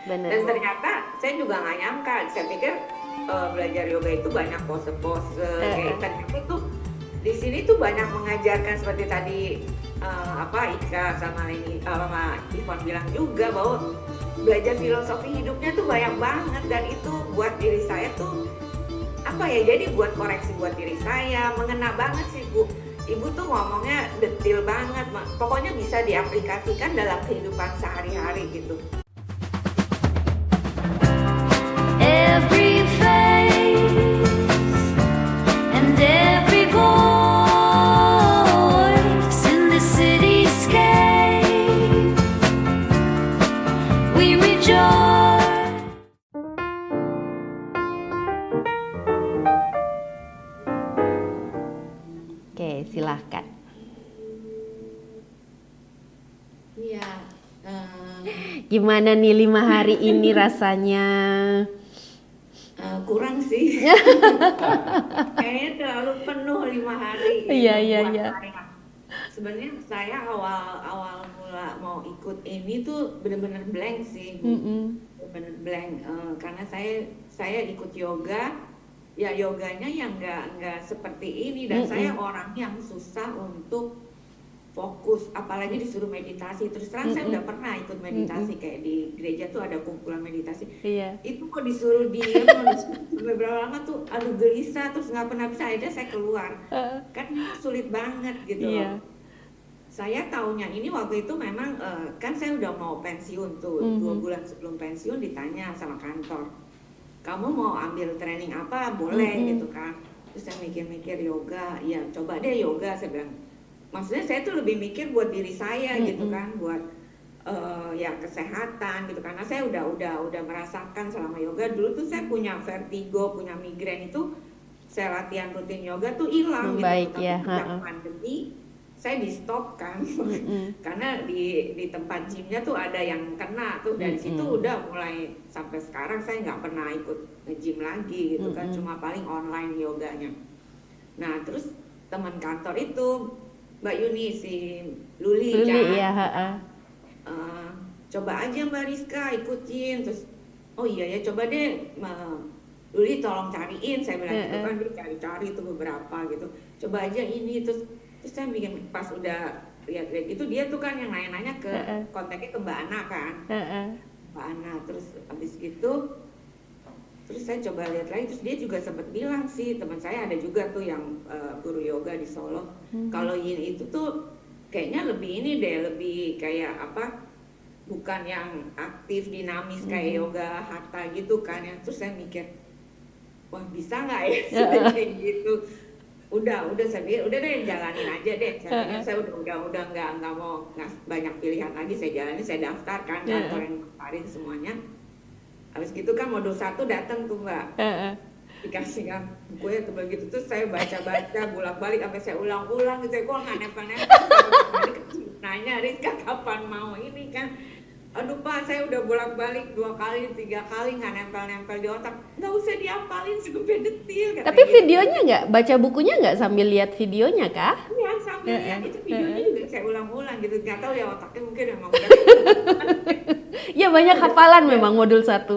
bener. Dan ternyata saya juga nggak nyangka, saya pikir belajar yoga itu banyak pose-pose kayak ternyata tuh di sini tuh banyak mengajarkan seperti tadi Ika sama ini sama Ivan bilang juga bahwa belajar filosofi hidupnya tuh banyak banget, dan itu buat diri saya tuh jadi buat koreksi buat diri saya, mengena banget sih Bu. Ibu tuh ngomongnya detail banget, pokoknya bisa diaplikasikan dalam kehidupan sehari-hari gitu. Every face and every voice in the cityscape, we rejoice. Oke, silahkan. Iya. Gimana nih 5 hari ini rasanya? Kurang sih. Kayaknya terlalu penuh 5 hari. Iya. Saya. Sebenarnya saya awal mula mau ikut ini tuh bener-bener blank sih, bener-bener blank. Karena saya ikut yoga, ya yoganya yang nggak seperti ini, dan saya orang yang susah untuk fokus, apalagi disuruh meditasi. Terus terang saya udah pernah ikut meditasi, kayak di gereja tuh ada kumpulan meditasi. Iya. Itu kok disuruh diem beberapa lama tuh aduh gelisah, terus nggak pernah bisa, akhirnya saya keluar. Kan itu sulit banget gitu Iya. loh. Saya taunya ini waktu itu memang kan saya udah mau pensiun tuh, 2 bulan sebelum pensiun ditanya sama kantor, kamu mau ambil training apa, boleh gitu kan. Terus saya mikir-mikir yoga, ya coba deh yoga, saya bilang. Maksudnya saya tuh lebih mikir buat diri saya gitu kan, buat ya kesehatan gitu, karena saya udah merasakan selama yoga. Dulu tuh saya punya vertigo, punya migrain, itu saya latihan rutin yoga tuh hilang gitu. Baik, Tapi ya. sejak pandemi saya di stop kan, karena di tempat gymnya tuh ada yang kena tuh, dari situ udah mulai sampai sekarang saya nggak pernah ikut nge-gym lagi gitu kan, cuma paling online yoganya. Nah terus teman kantor itu Mbak Yuni, si Luli kan, Iya, coba aja Mbak Rizka ikutin. Terus oh iya ya coba deh Luli tolong cariin, saya bilang gitu kan, dia cari-cari itu beberapa gitu, coba aja ini. Terus saya bikin, pas udah lihat itu dia tuh kan yang nanya-nanya ke kontaknya ke Mbak Ana kan, Mbak Ana. Terus abis gitu terus saya coba lihat lagi, terus dia juga sempat bilang sih, teman saya ada juga tuh yang guru yoga di Solo, kalau yin itu tuh kayaknya lebih ini deh, lebih kayak bukan yang aktif dinamis kayak yoga hatha gitu kan ya. Terus saya mikir, wah bisa nggak ya kayak gitu. Udah saya pikir udah deh jalanin aja deh. Saya udah nggak mau banyak pilihan lagi, saya jalanin, saya daftar kan kantor yang kemarin semuanya. Habis gitu kan modul 1 datang tuh Mbak, dikasih kan bukunya tuh begitu. Terus saya baca-baca bolak-balik sampai saya ulang-ulang gitu, saya kok nggak nempel-nempel. Nanya Rizka kapan mau ini kan, aduh Pak saya udah bolak-balik 2 kali 3 kali nggak nempel-nempel di otak. Nggak usah dihafalin sampai detil. Tapi videonya nggak, baca bukunya nggak sambil lihat videonya kah? Iya sambil lihat itu videonya juga saya ulang-ulang gitu, nggak tahu ya otaknya mungkin emang udah. Ya banyak hafalan memang modul 1.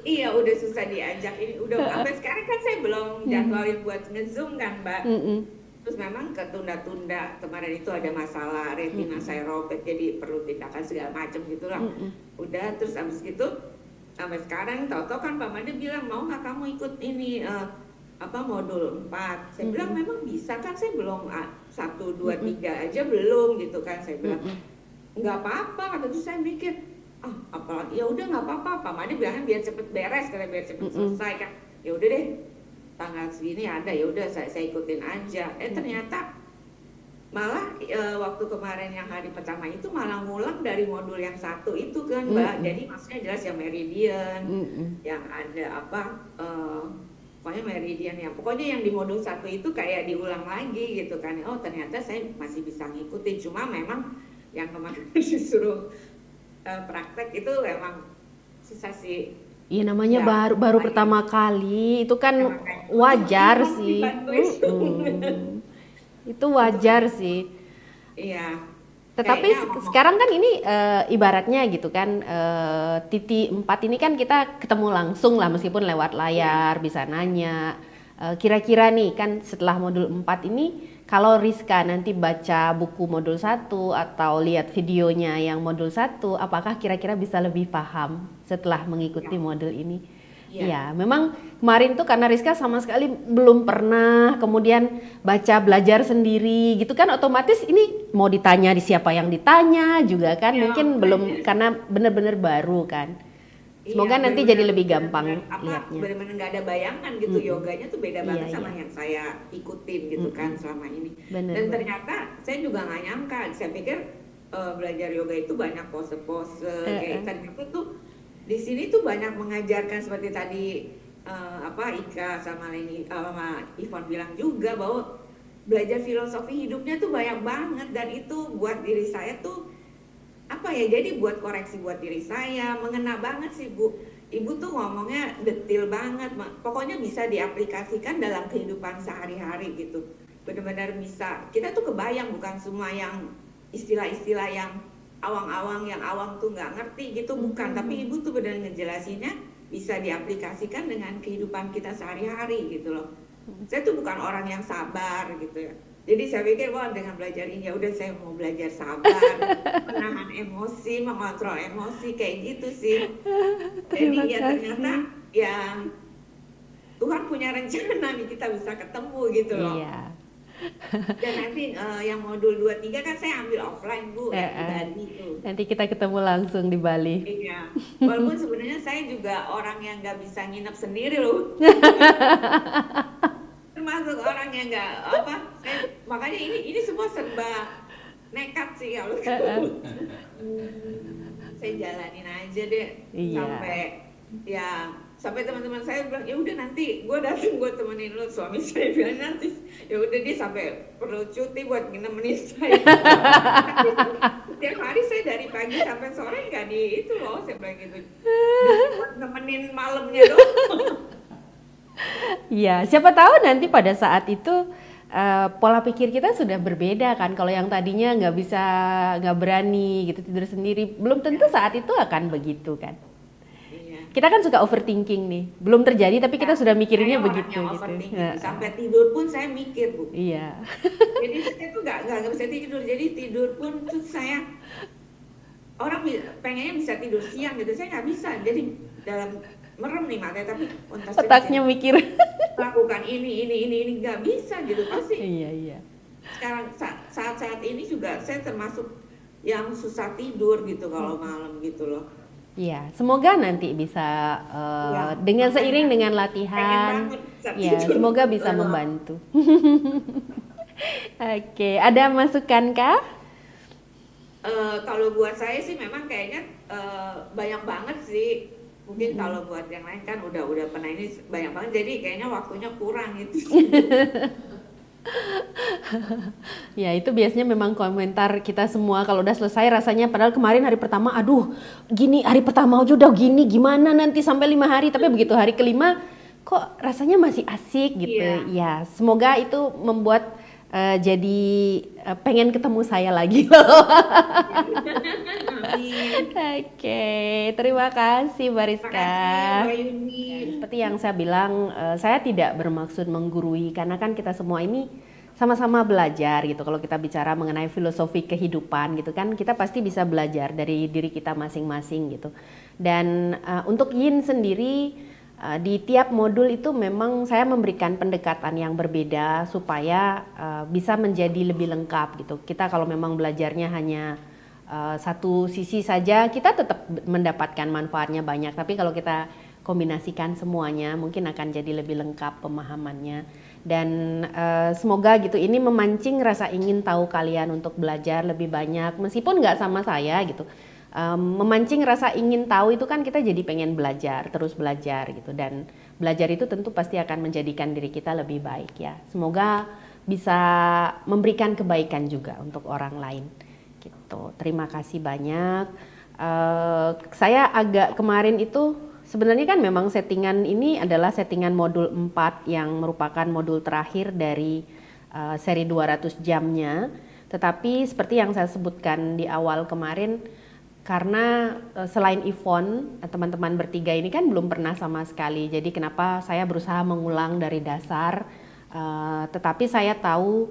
Iya udah susah diajak ini, udah sampai sekarang kan saya belum jadwalin buat nge-zoom kan Mbak. Terus memang ketunda-tunda, kemarin itu ada masalah retina saya robek, jadi perlu tindakan segala macam gitulah. Udah, terus abis gitu sampai sekarang tahu-tahu kan Pak Made bilang, mau nggak kamu ikut ini modul 4. Saya bilang memang bisa kan, saya belum 1, 2, 3 aja belum gitu kan. Saya bilang nggak apa-apa, kata itu. Saya mikir apalagi ya udah nggak apa-apa, Pak Made bilangnya biar cepet beres, biar cepet selesai kan. Ya udah deh, tanggal segini ada, ya udah saya ikutin aja. Ternyata malah waktu kemarin yang hari pertama itu malah ngulang dari modul yang 1 itu kan Mbak. Jadi maksudnya jelas yang meridian, yang ada pokoknya meridian ya. Pokoknya yang di modul 1 itu kayak diulang lagi gitu kan. Oh ternyata saya masih bisa ngikutin, cuma memang yang kemarin disuruh praktek itu emang susah sih. Iya namanya baru pertama kali, itu kan wajar sih. Itu wajar sih. Iya. Tetapi kayaknya sekarang kan ini ibaratnya gitu kan, titik 4 ini kan kita ketemu langsung lah meskipun lewat layar, bisa nanya. Kira-kira nih kan setelah modul 4 ini, kalau Rizka nanti baca buku modul 1 atau lihat videonya yang modul 1, apakah kira-kira bisa lebih paham setelah mengikuti ya, modul ini? iya, Iya, memang kemarin tuh karena Rizka sama sekali belum pernah, kemudian baca belajar sendiri gitu kan, otomatis ini mau ditanya di siapa yang ditanya juga kan, iya, mungkin belum makanya. karena benar-benar baru kan. Iya, Semoga nanti jadi benar-benar lebih gampang benar-benar apa, lihatnya. benar-benar nggak ada bayangan gitu, Mm-mm. yoganya tuh beda Iya, banget sama iya. yang saya ikutin gitu kan Mm-mm. selama ini. Dan Benar-benar. ternyata saya juga nggak nyangka, saya pikir belajar yoga itu banyak pose-pose, kayak ternyata tuh di sini tuh banyak mengajarkan seperti tadi apa Ika sama Leni sama Ivon bilang juga bahwa belajar filosofi hidupnya tuh banyak banget, dan itu buat diri saya tuh apa ya, jadi buat koreksi buat diri saya, mengena banget sih Bu. Ibu tuh ngomongnya detil banget, pokoknya bisa diaplikasikan dalam kehidupan sehari-hari gitu. Benar-benar bisa, kita tuh kebayang bukan semua yang istilah-istilah yang awang-awang, yang awang tuh nggak ngerti gitu, bukan. Tapi Ibu tuh benar ngejelasinnya bisa diaplikasikan dengan kehidupan kita sehari-hari gitu loh. Saya tuh bukan orang yang sabar gitu ya. Jadi saya pikir wah dengan belajar ini ya udah saya mau belajar sabar, menahan emosi, mengontrol emosi kayak gitu sih. Jadi Terima ya ternyata kasih. ya Tuhan punya rencana nih kita bisa ketemu gitu loh. Iya. Dan nanti yang modul 2 3 kan saya ambil offline Bu, Eh, yang di eh. Bali tuh. Nanti kita ketemu langsung di Bali. Iya. Walaupun sebenarnya saya juga orang yang nggak bisa nginep sendiri loh. Termasuk orang yang nggak apa, makanya ini semua serba nekat sih kalau saya jalanin aja deh Iya. sampai teman-teman saya bilang ya udah nanti gue datang gue temenin lu, suami saya bilang nanti ya udah dia sampai perlu cuti buat nemenin saya. Tiap hari saya dari pagi sampai sore nggak di itu loh, saya bilang gitu, buat nemenin malamnya doang. Iya, siapa tahu nanti pada saat itu pola pikir kita sudah berbeda kan. Kalau yang tadinya nggak bisa, nggak berani gitu tidur sendiri, belum tentu saat itu akan begitu kan. Iya. Kita kan suka overthinking nih, belum terjadi tapi kita sudah mikirinnya Saya orang begitu yang gitu. overthinking, sampai tidur pun saya mikir Bu. Iya, Jadi saya tuh nggak bisa tidur, jadi tidur pun tuh saya, orang pengennya bisa tidur siang gitu, saya nggak bisa, jadi dalam merem nih matanya, tapi entar saya otaknya bisa mikir. lakukan ini nggak bisa gitu pasti. Iya, iya. Sekarang saat ini juga saya termasuk yang susah tidur gitu kalau malam gitu loh. Iya, semoga nanti bisa Ya, dengan seiring makanya dengan pengen latihan, banget bisa ya tidur. semoga bisa membantu. Oke, ada masukan kah? Kalau buat saya sih memang kayaknya banyak banget sih. Mungkin kalau buat yang lain kan udah pernah ini banyak banget, jadi kayaknya waktunya kurang gitu. Ya itu biasanya memang komentar kita semua kalau udah selesai rasanya, padahal kemarin hari pertama aduh gini, hari pertama aja udah gini, gimana nanti sampai 5 hari, tapi begitu hari kelima kok rasanya masih asik gitu. Iya. Ya semoga itu membuat jadi pengen ketemu saya lagi loh. Amin. Oke, terima kasih Mbak Terima Rizka. kasih Mbak Yuni. Seperti yang saya bilang, saya tidak bermaksud menggurui karena kan kita semua ini sama-sama belajar gitu. Kalau kita bicara mengenai filosofi kehidupan gitu kan, kita pasti bisa belajar dari diri kita masing-masing gitu. Dan untuk Yin sendiri di tiap modul itu memang saya memberikan pendekatan yang berbeda supaya bisa menjadi lebih lengkap gitu. Kita kalau memang belajarnya hanya satu sisi saja, kita tetap mendapatkan manfaatnya banyak. Tapi kalau kita kombinasikan semuanya, mungkin akan jadi lebih lengkap pemahamannya. Dan semoga gitu ini memancing rasa ingin tahu kalian untuk belajar lebih banyak, meskipun nggak sama saya gitu. Memancing rasa ingin tahu itu kan kita jadi pengen belajar, terus belajar gitu, dan belajar itu tentu pasti akan menjadikan diri kita lebih baik ya. Semoga bisa memberikan kebaikan juga untuk orang lain gitu. Terima kasih banyak. Saya agak kemarin itu sebenarnya kan memang settingan ini adalah settingan modul 4 yang merupakan modul terakhir dari seri 200 jamnya. Tetapi seperti yang saya sebutkan di awal kemarin, karena selain Yvonne, teman-teman bertiga ini kan belum pernah sama sekali. Jadi kenapa saya berusaha mengulang dari dasar, tetapi saya tahu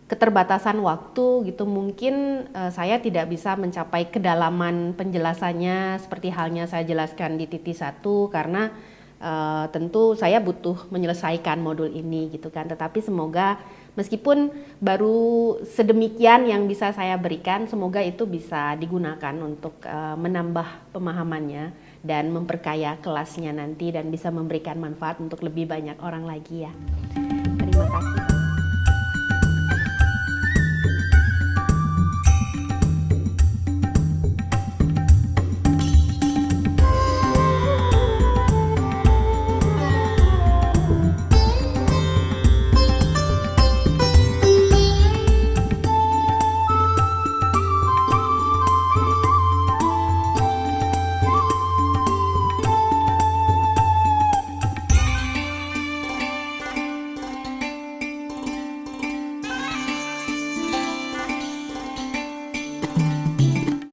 keterbatasan waktu gitu, mungkin saya tidak bisa mencapai kedalaman penjelasannya seperti halnya saya jelaskan di TT 1 karena tentu saya butuh menyelesaikan modul ini gitu kan. Tetapi semoga meskipun baru sedemikian yang bisa saya berikan, semoga itu bisa digunakan untuk menambah pemahamannya dan memperkaya kelasnya nanti dan bisa memberikan manfaat untuk lebih banyak orang lagi ya.